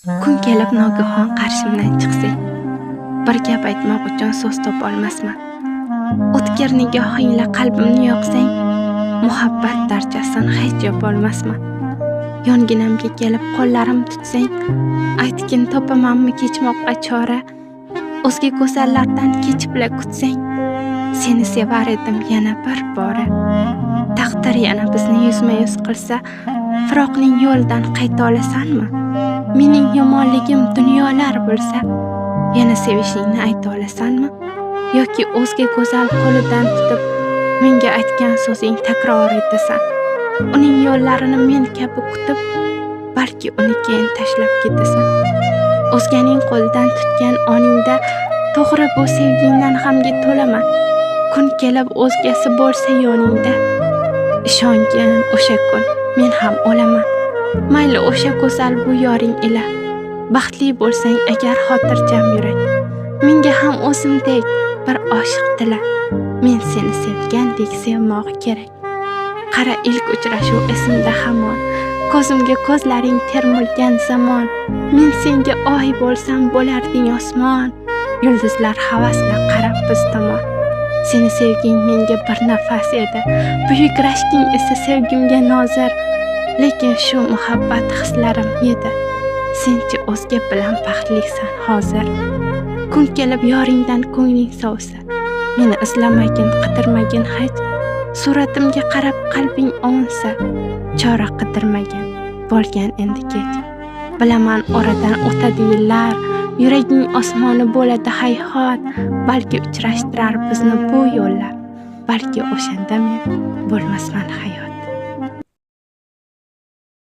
Kun kelib nogahon qarshimdan chiqsang, bir gap aytmoq uchun so'z topolmasman. O'tkir nigohingla qalbimni yoqsang, muhabbat darchasini hech yopolmasman. Yonginamga kelib qo'llarim tutsang, aytgin topamanmi kechmoqqa chora. O'zga go'zallardan kechibla kutsang, seni sevar edim yana bir bora. Taqdir yana bizni yuzma-yuz qilsa, firoqning yo'lidan qayta olasanmi? Mening yomonligim dunyolar bo'lsa, yana sevishingni ayta olasanmi? Yoki o'zga go'zal qo'lidan tutib, menga aytgan so'zing takror etasan. Uning yo'llarini men kabi kutib, balki uni keyin tashlab ketasan. O'zganing qo'lidan tutgan oningda to'g'ri bu sevgingdan g'amga to'laman. Kun kelib o'zgasi bo'lsa yoningda, ishongin o'sha kun men ham o'laman. Mayli o'sha go'zal bu yoring ila, baxtli bo'lsang agar xotirjam yurak. Menga ham o'zimdek bir oshiq tila, men seni sevgandek sevmoq kerak. Qara ilk uchrashuv esimda hamon, ko'zimga ko'zlaring termulgan zamon. Men senga oy bo'lsam bo'larding osmon, yulduzlar havasla qarab biz tomon. Seni sevging menga bir nafas edi, buyuk rashking esa sevgimga nozir. Lekin shu muhabbat hislarim edi, senchi o'zga bilan baxtlisan hozir. Kun kelib yoringdan ko'ngling sovsa, meni izlamagin, qidirmagin hech. Suratimga qarab qalbing ovunsa, chora qidirmagin, bo'lgan endi kech. Bilaman oradan o'tadi yillar, yuraging osmoni bo'ladi hayhot. Balki uchrashtirar bizni bu yo'llar, balki o'shanda men bo'lmasman hayot.